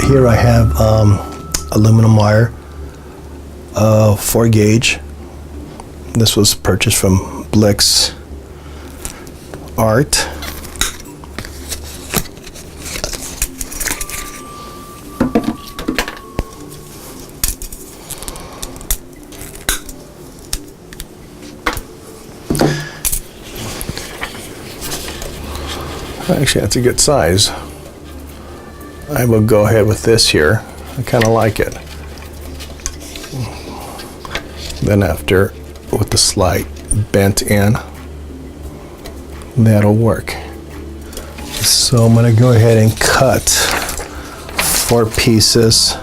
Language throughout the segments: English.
here I have aluminum wire, 4 gauge. This was purchased from Blix Art. Actually, that's a good size. I will go ahead with this here. I kind of like it. Then after, with the slide bent in, that'll work. So I'm going to go ahead and cut 4 pieces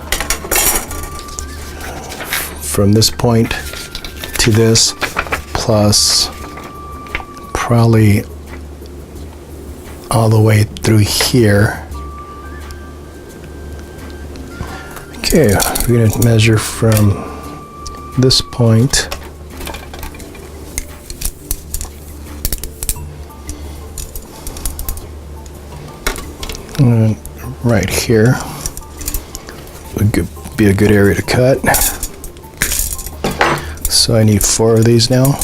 from this point to this, plus probably all the way through here. Okay, we're going to measure from this point and right here would be a good area to cut. So I need 4 of these now.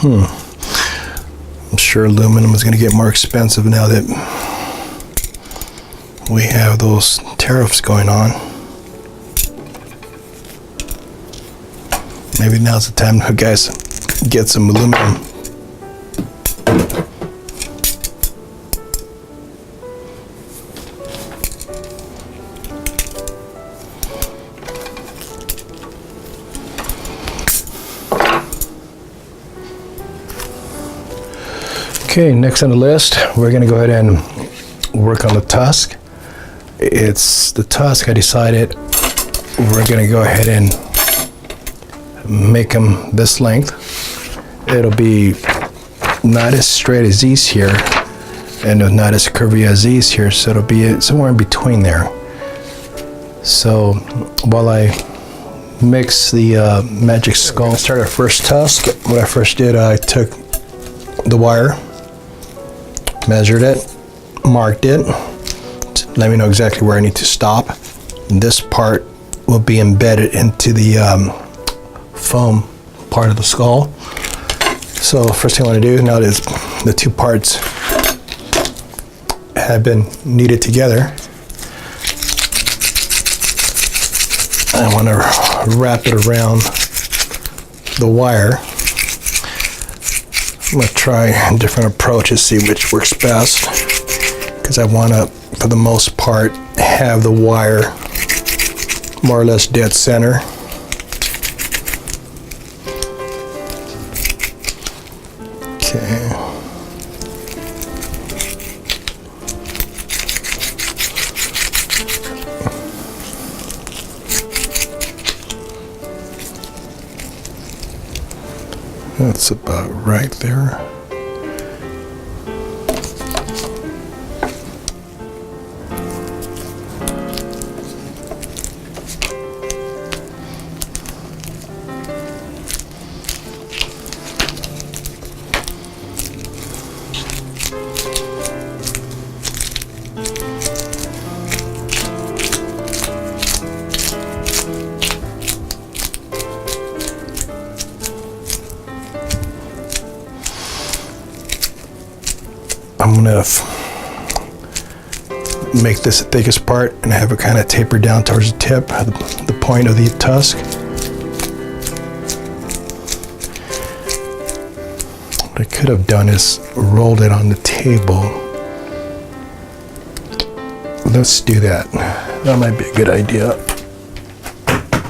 I'm sure aluminum is going to get more expensive now that we have those tariffs going on. Maybe now's the time to guys get some aluminum. Okay, next on the list, we're going to go ahead and work on the tusk. It's the tusk. I decided we're going to go ahead and make them this length. It'll be not as straight as these here, and not as curvy as these here, so it'll be somewhere in between there. So while I mix the magic sculpt, start our first tusk. What I first did, I took the wire, measured it, marked it, let me know exactly where I need to stop. This part will be embedded into the foam part of the skull. So first thing I want to do, now that the 2 parts have been kneaded together, I want to wrap it around the wire. I'm going to try different approaches, see which works best, because I want to, for the most part, have the wire more or less dead center. Okay. That's about right there. I'm gonna make this the thickest part and have it kind of taper down towards the tip, the point of the tusk. What I could have done is rolled it on the table. Let's do that. That might be a good idea.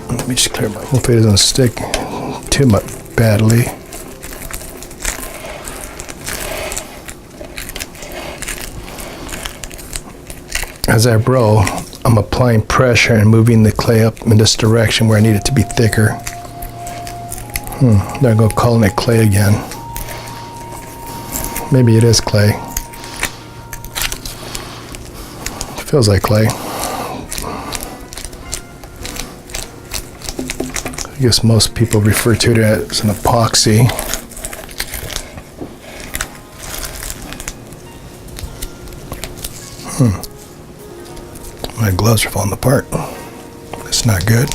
Let me just clear my. Hopefully it doesn't stick too much badly. As I roll, I'm applying pressure and moving the clay up in this direction where I need it to be thicker. There I go, calling it clay again. Maybe it is clay. Feels like clay. I guess most people refer to it as an epoxy. My gloves are falling apart. That's not good.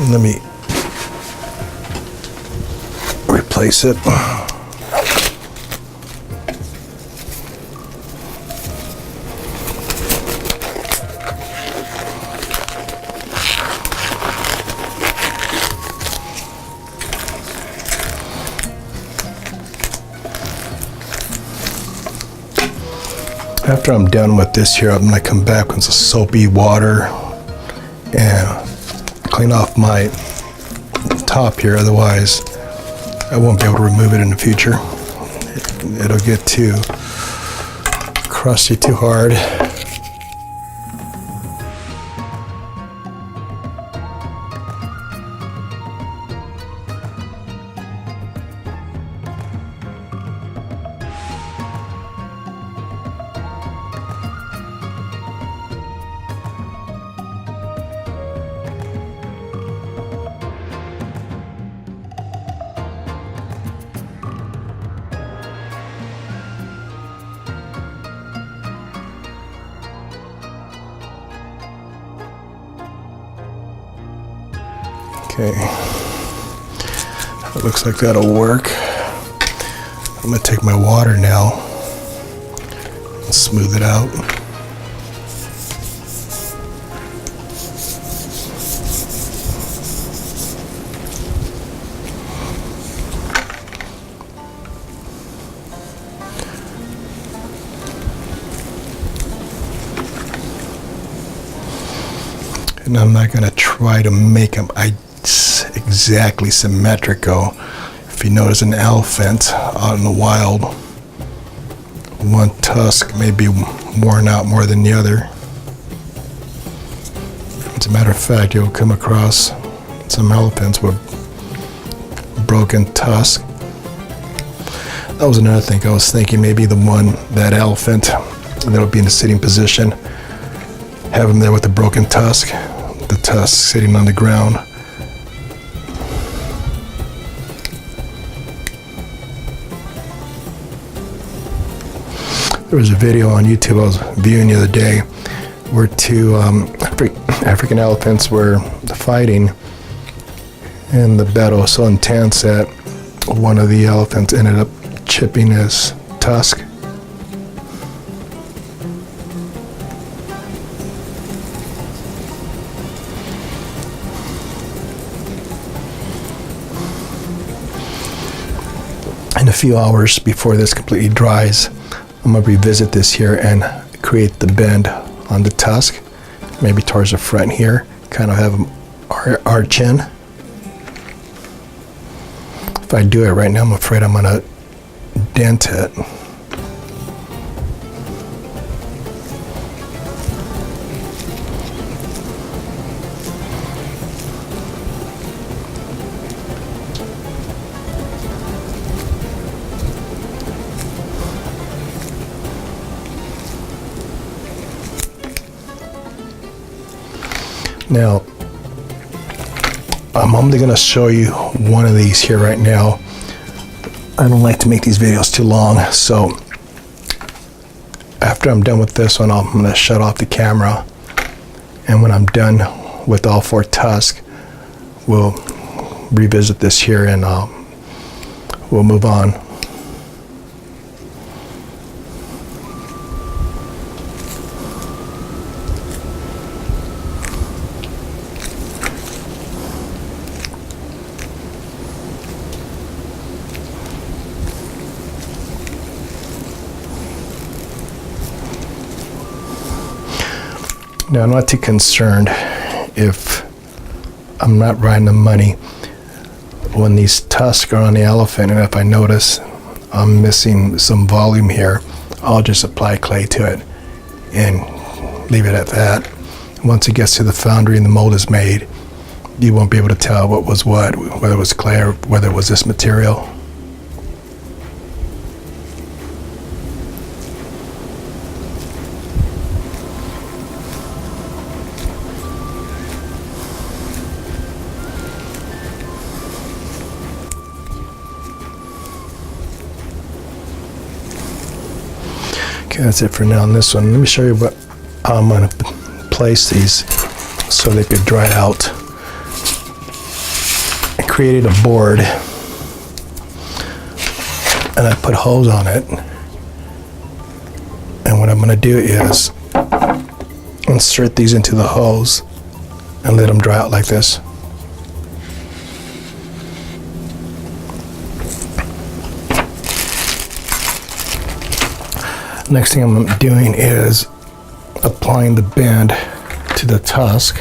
Let me replace it. After I'm done with this here, I'm going to come back with some soapy water and clean off my top here. Otherwise, I won't be able to remove it in the future. It'll get too crusty too hard. Okay, it looks like that'll work. I'm gonna take my water now and smooth it out. And I'm not gonna try to make them exactly symmetrical. If you notice an elephant out in the wild, one tusk may be worn out more than the other. As a matter of fact, you'll come across some elephants with broken tusk. That was another thing I was thinking, maybe that elephant that'll be in the sitting position, have him there with the broken tusk, the tusk sitting on the ground. There was a video on YouTube I was viewing the other day where two African elephants were fighting, and the battle was so intense that one of the elephants ended up chipping his tusk. In a few hours before this completely dries, I'm going to revisit this here and create the bend on the tusk, maybe towards the front here, kind of have them arch in. If I do it right now, I'm afraid I'm going to dent it. Now, I'm only going to show you one of these here right now. I don't like to make these videos too long, so after I'm done with this one, I'm going to shut off the camera, and when I'm done with all four tusks, we'll revisit this here and we'll move on. Now, I'm not too concerned if I'm not right on the money when these tusks are on the elephant, and if I notice I'm missing some volume here, I'll just apply clay to it and leave it at that. Once it gets to the foundry and the mold is made, you won't be able to tell what was what, whether it was clay or whether it was this material. Okay, that's it for now on this one. Let me show you what how I'm going to place these so they could dry out. I created a board and I put holes on it. And what I'm going to do is insert these into the hose and let them dry out like this. Next thing I'm doing is applying the bend to the tusk.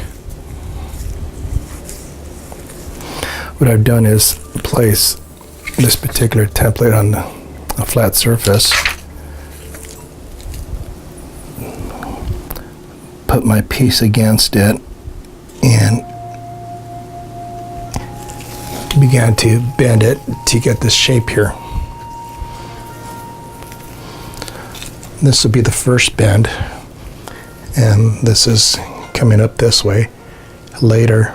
What I've done is place this particular template on a flat surface, put my piece against it, and began to bend it to get this shape here. This will be the first bend, and this is coming up this way. Later,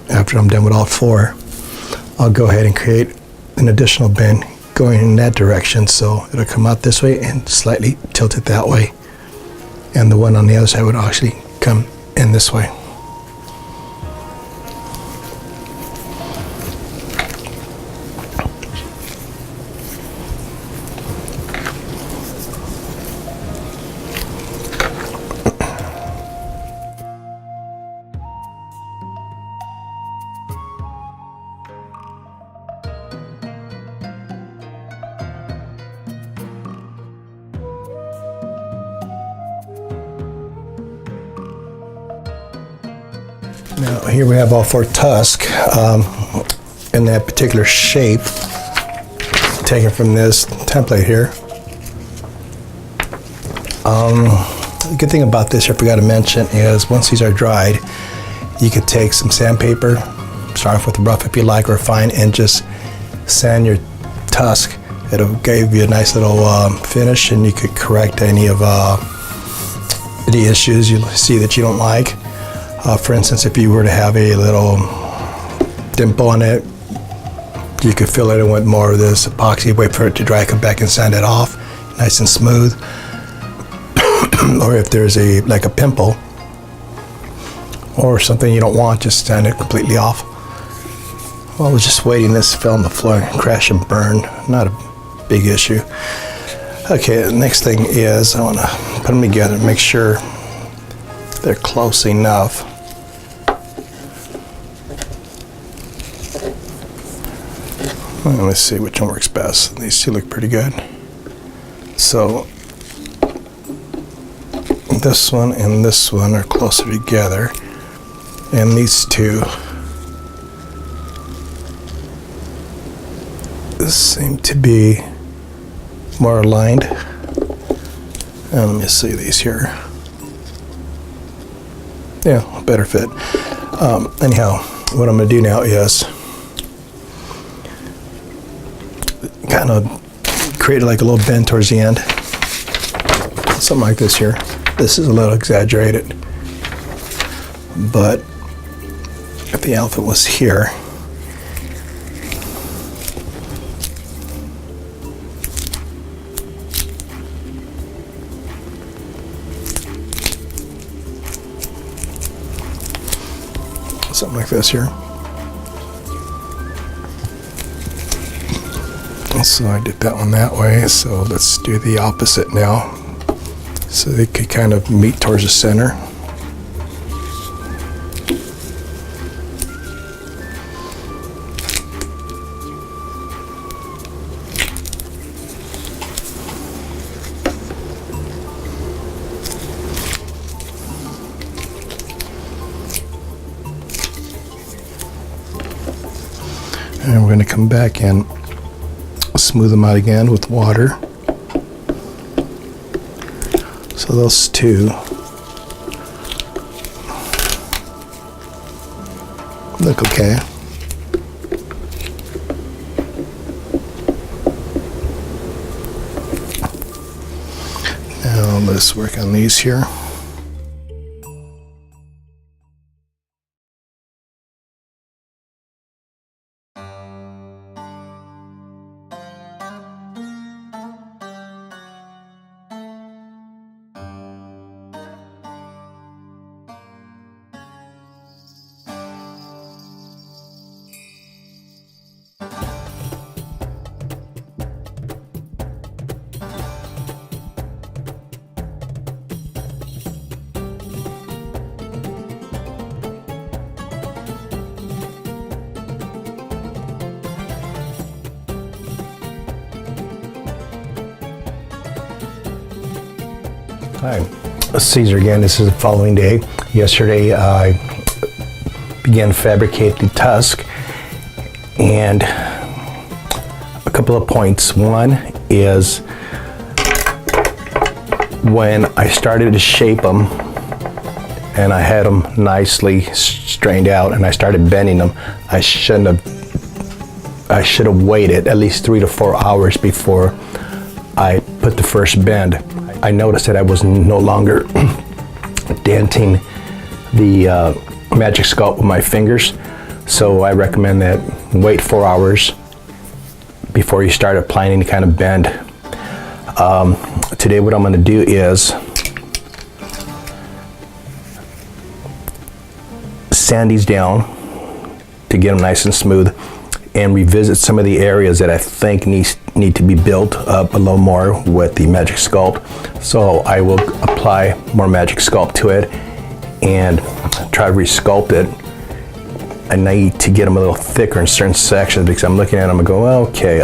after I'm done with all four, I'll go ahead and create an additional bend going in that direction, so it'll come out this way and slightly tilt it that way, and the one on the other side would actually come in this way. Now here we have all four tusks in that particular shape, taken from this template here. The good thing about this, I forgot to mention, is once these are dried, you could take some sandpaper, start off with rough if you like, or fine, and just sand your tusk. It'll give you a nice little finish, and you could correct any of the issues you see that you don't like. For instance, if you were to have a little dimple on it, you could fill it in with more of this epoxy, wait for it to dry, come back and sand it off nice and smooth. Or if there's like a pimple or something you don't want, just sand it completely off. Well, I was just waiting this fell on the floor and crash and burn. Not a big issue. Okay, the next thing is I want to put them together and make sure they're close enough. Well, let's see which one works best. These two look pretty good. So this one and this one are closer together, and these two seem to be more aligned. And let me see these here. Yeah, better fit. Anyhow, what I'm going to do now is kind of create like a little bend towards the end. Something like this here. This is a little exaggerated, but if the outfit was here, something like this here. So I did that one that way, so let's do the opposite now. So they could kind of meet towards the center. And we're going to come back and smooth them out again with water. So those two look okay. Now let's work on these here. Hi, Caesar again. This is the following day. Yesterday I began fabricate the tusk, and a couple of points. One is when I started to shape them and I had them nicely strained out and I started bending them, I should have waited at least 3 to 4 hours before I put the first bend. I noticed that I was no longer denting the Magic Sculpt with my fingers, so I recommend that wait 4 hours before you start applying any kind of bend. Today what I'm going to do is sand these down to get them nice and smooth, and revisit some of the areas that I think need to be built up a little more with the Magic Sculpt. So I will apply more Magic Sculpt to it and try to re-sculpt it. I need to get them a little thicker in certain sections because I'm looking at them and go, well, okay,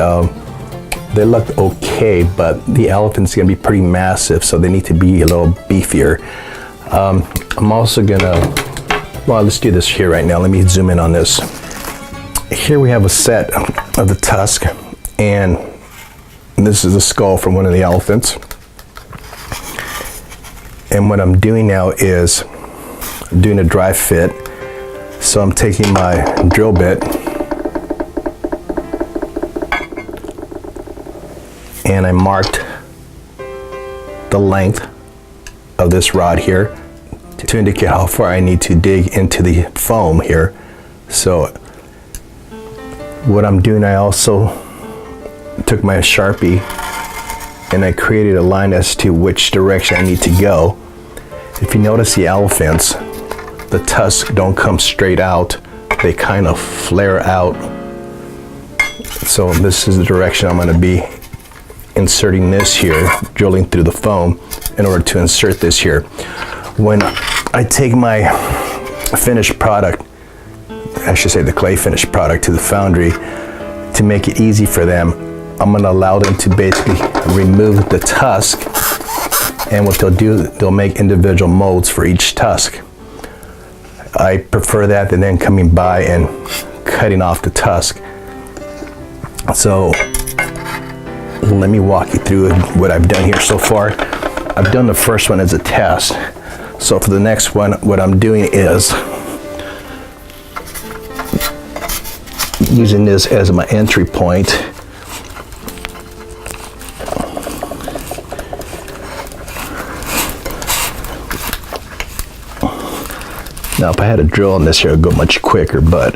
they look okay, but the elephant's gonna be pretty massive, so they need to be a little beefier. I'm also gonna, well, let's do this here right now. Let me zoom in on this. Here we have a set of the tusk, and this is a skull from one of the elephants. And what I'm doing now is doing a dry fit. So I'm taking my drill bit and I marked the length of this rod here to indicate how far I need to dig into the foam here. So what I'm doing, I also took my Sharpie and I created a line as to which direction I need to go. If you notice the elephants, the tusks don't come straight out, they kind of flare out. So this is the direction I'm going to be inserting this here, drilling through the foam in order to insert this here. When I take my finished product, I should say the clay finished product, to the foundry to make it easy for them, I'm going to allow them to basically remove the tusk, and what they'll do, they'll make individual molds for each tusk. I prefer that than then coming by and cutting off the tusk. So let me walk you through what I've done here so far. I've done the first one as a test. So for the next one, what I'm doing is using this as my entry point. Now, if I had a drill on this here, it would go much quicker, but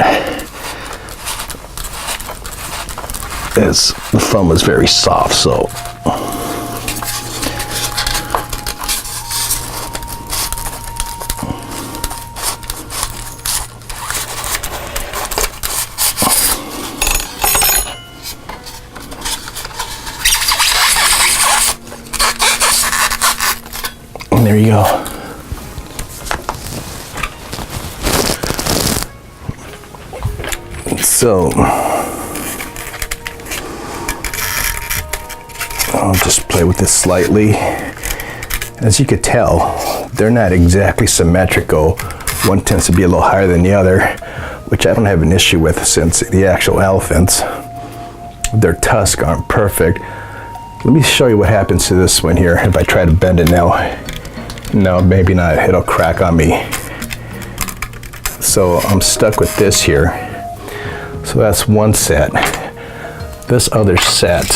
the foam is very soft, so and there you go. So I'll just play with this slightly. As you could tell, they're not exactly symmetrical. One tends to be a little higher than the other, which I don't have an issue with since the actual elephants, their tusks aren't perfect. Let me show you what happens to this one here if I try to bend it now. No, maybe not, it'll crack on me. So I'm stuck with this here. So that's one set. This other set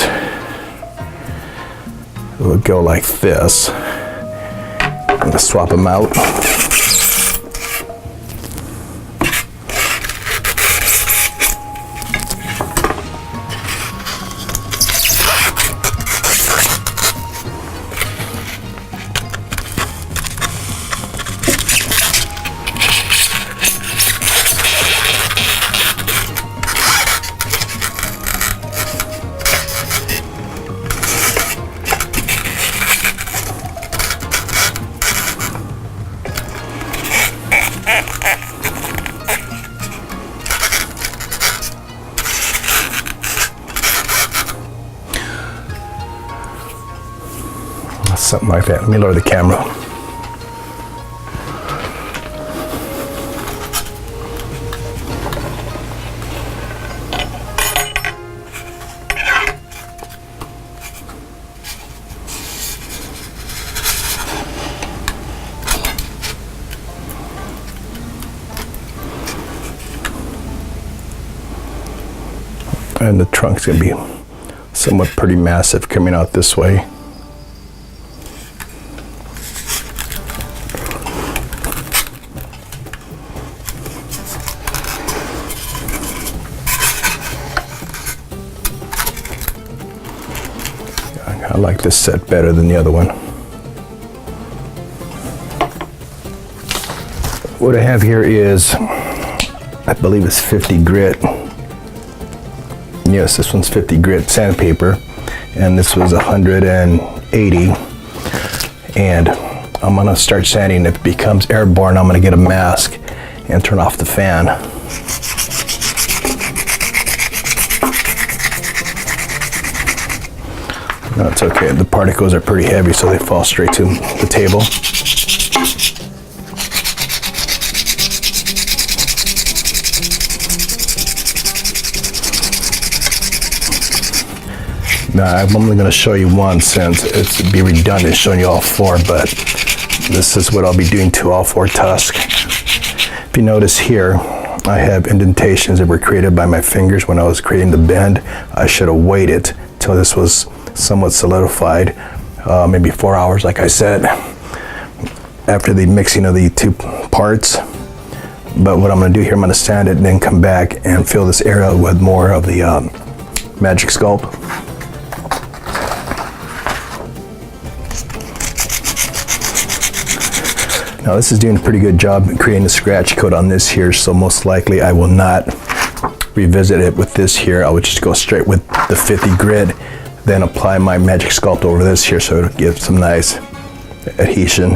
will go like this. I'm gonna swap them out. Something like that. Let me lower the camera. And the trunk's gonna be somewhat pretty massive coming out this way. I like this set better than the other one. What I have here is, I believe it's 50 grit. Yes, this one's 50 grit sandpaper, and this was 180. And I'm gonna start sanding. If it becomes airborne, I'm gonna get a mask and turn off the fan. No, it's okay. The particles are pretty heavy, so they fall straight to the table. Now, I'm only going to show you one since it'd be redundant showing you all four, but this is what I'll be doing to all four tusks. If you notice here, I have indentations that were created by my fingers when I was creating the bend. I should have waited till this was somewhat solidified, maybe 4 hours, like I said, after the mixing of the two parts. But what I'm going to do here, I'm going to sand it and then come back and fill this area with more of the Magic Sculpt. Now this is doing a pretty good job creating a scratch coat on this here, so most likely I will not revisit it with this here. I would just go straight with the 50 grit, then apply my Magic Sculpt over this here so it'll give some nice adhesion.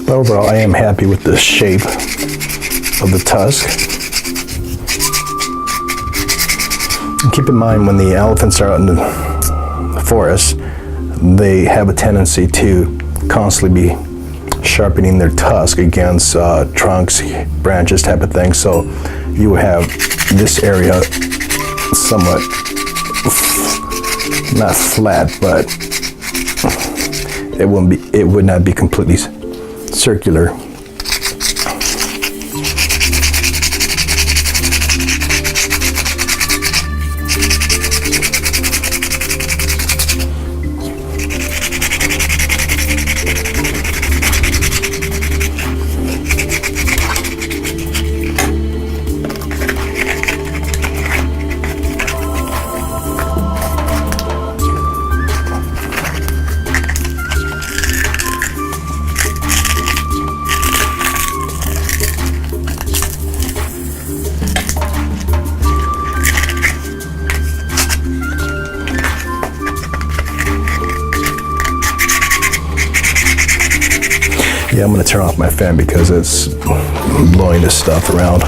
But overall, I am happy with the shape of the tusk. And keep in mind, when the elephants are out in the forest, they have a tendency to constantly be sharpening their tusk against trunks, branches, type of thing. So you have this area somewhat not flat, but it would not be completely circular. Yeah, I'm going to turn off my fan because it's blowing this stuff around.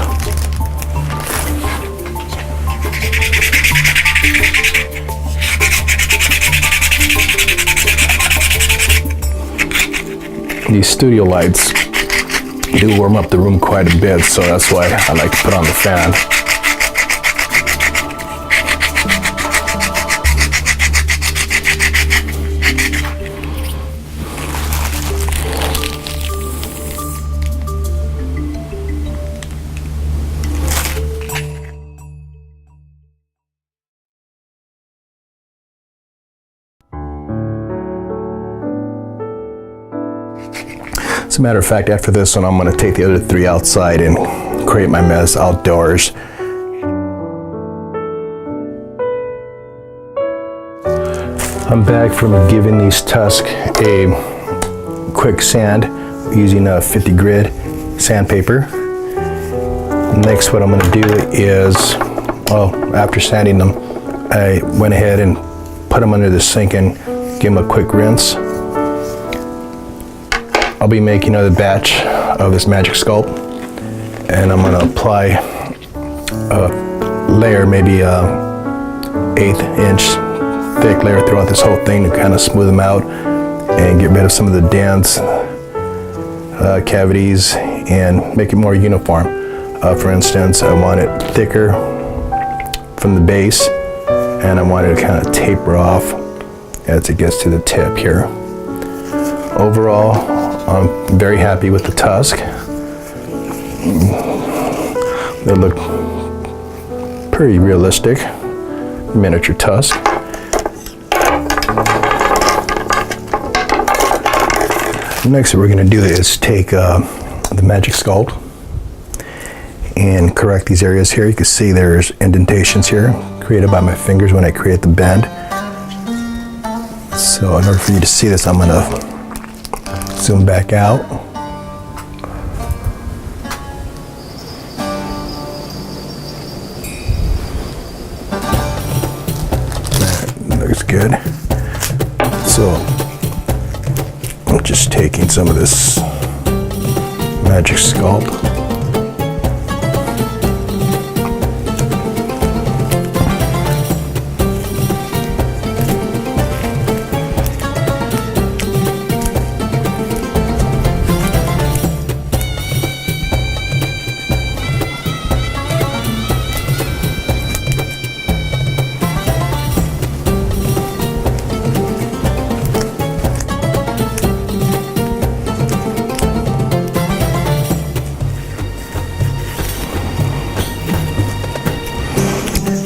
These studio lights do warm up the room quite a bit, so that's why I like to put on the fan. As a matter of fact, after this one, I'm going to take the other three outside and create my mess outdoors. I'm back from giving these tusks a quick sand using a 50 grit sandpaper. Next, what I'm going to do is, after sanding them, I went ahead and put them under the sink and give them a quick rinse. I'll be making another batch of this Magic Sculpt, and I'm going to apply a layer, maybe a 1/8 inch thick layer throughout this whole thing to kind of smooth them out and get rid of some of the dents, cavities, and make it more uniform. For instance, I want it thicker from the base, and I want it to kind of taper off as it gets to the tip here. Overall, I'm very happy with the tusk. They look pretty realistic, miniature tusk. Next, what we're going to do is take the Magic Sculpt and correct these areas here. You can see there's indentations here created by my fingers when I create the bend. So in order for you to see this, I'm going to zoom back out. That looks good. So I'm just taking some of this Magic Sculpt.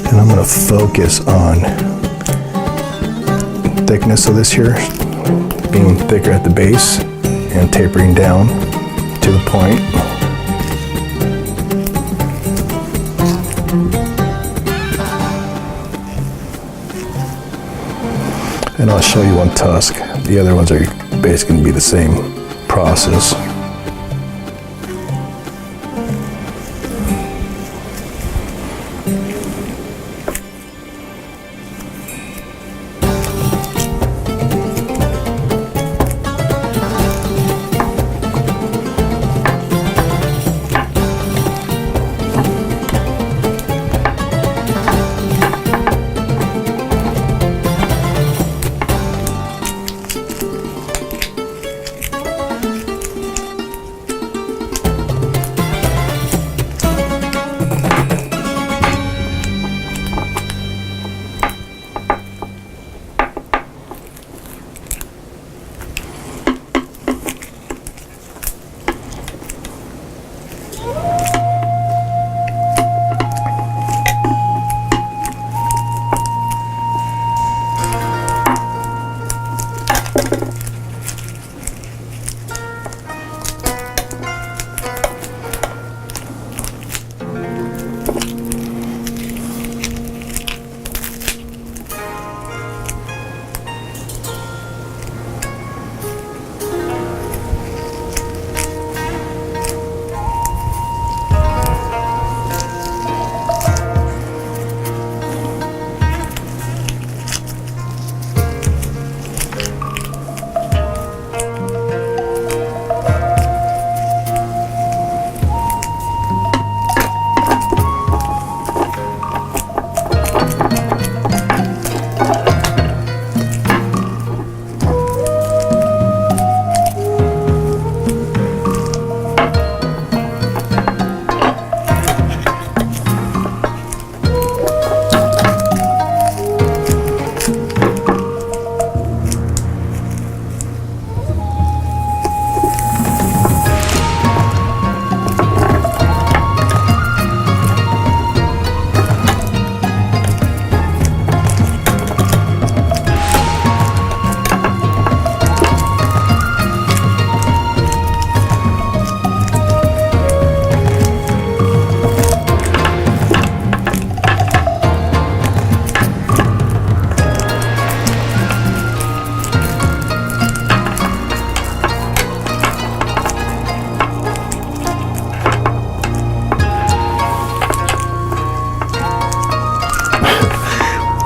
And I'm going to focus on thickness of this here, being thicker at the base and tapering down to the point. And I'll show you one tusk. The other ones are basically going to be the same process.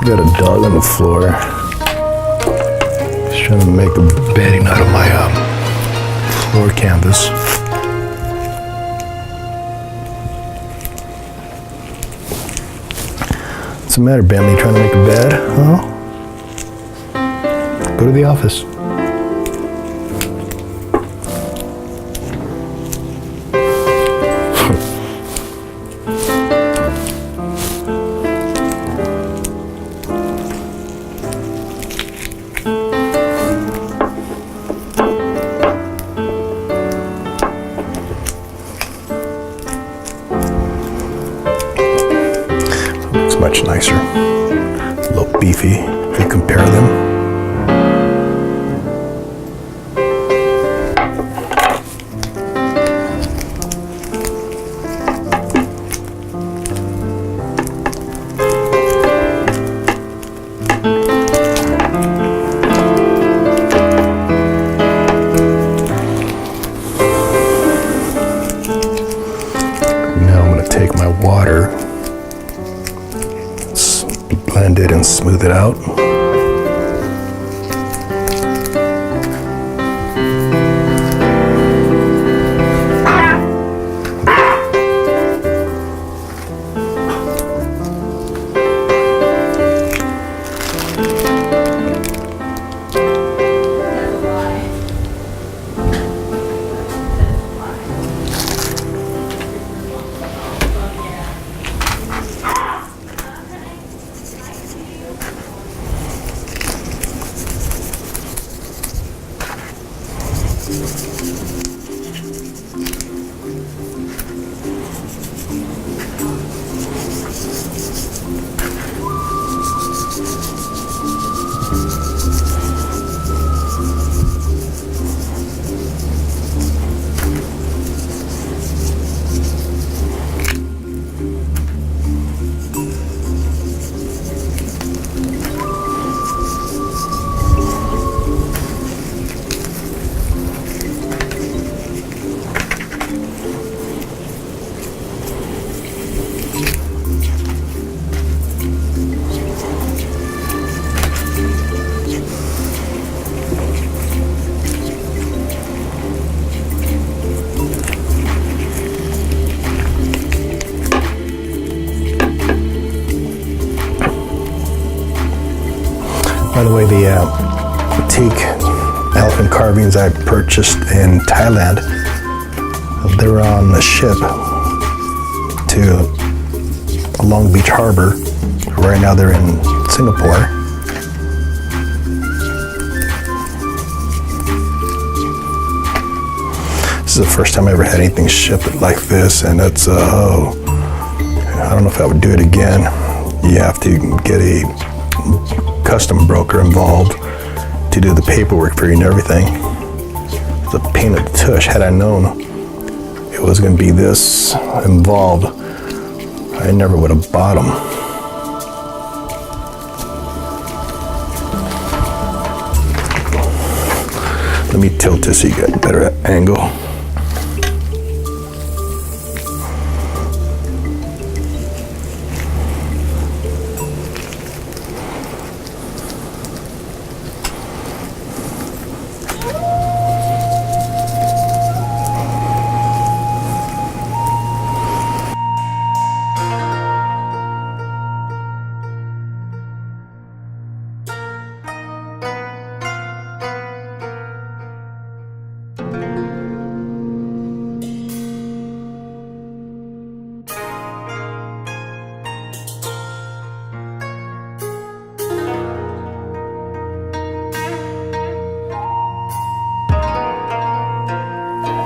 Got a dog on the floor. Just trying to make a bedding out of my floor canvas. What's the matter, Bentley? Trying to make a bed? Huh? Go to the office. Much nicer, a little beefy if you compare them. Now I'm going to take my water, blend it and smooth it out. By the way, the teak elephant carvings I purchased in Thailand, they're on a ship to Long Beach Harbor. Right now they're in Singapore. This is the first time I ever had anything shipped like this, and it's, I don't know if I would do it again. You have to get a custom broker involved to do the paperwork for you and everything. It's a pain in the tush. Had I known it was going to be this involved, I never would have bought them. Let me tilt this so you get a better angle.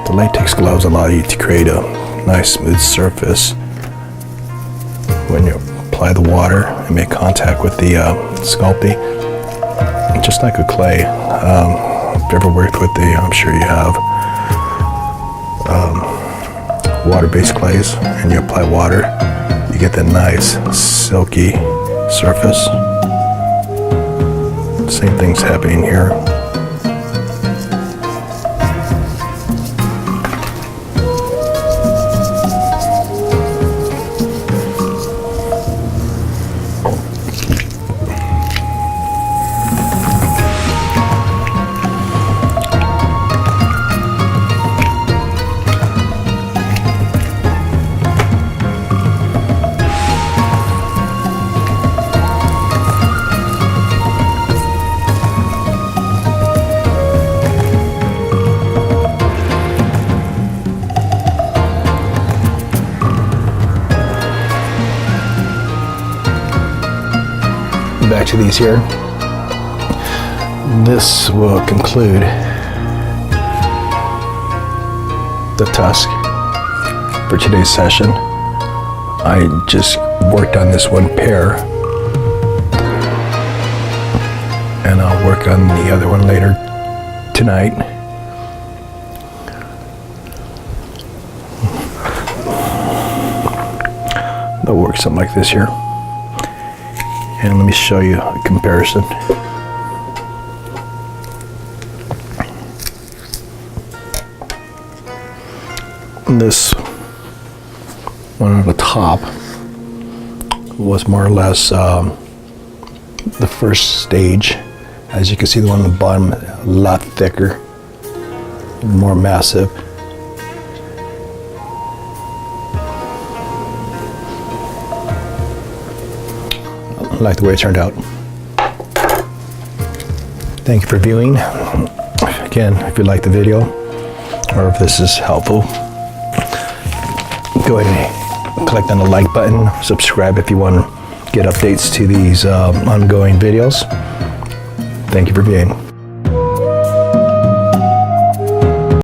The latex gloves allow you to create a nice smooth surface when you apply the water and make contact with the sculpey, just like a clay. If you ever worked with I'm sure you have, water-based clays, and you apply water, you get that nice silky surface. Same thing's happening here. batch of these here. This will conclude the tusk for today's session. I just worked on this one pair, and I'll work on the other one later tonight. They'll work something like this here. And let me show you a comparison. This one on the top was more or less the first stage. As you can see, the one on the bottom a lot thicker, more massive. I like the way it turned out. Thank you for viewing. Again, if you like the video or if this is helpful, go ahead and click on the like button. Subscribe if you want to get updates to these ongoing videos. Thank you for viewing.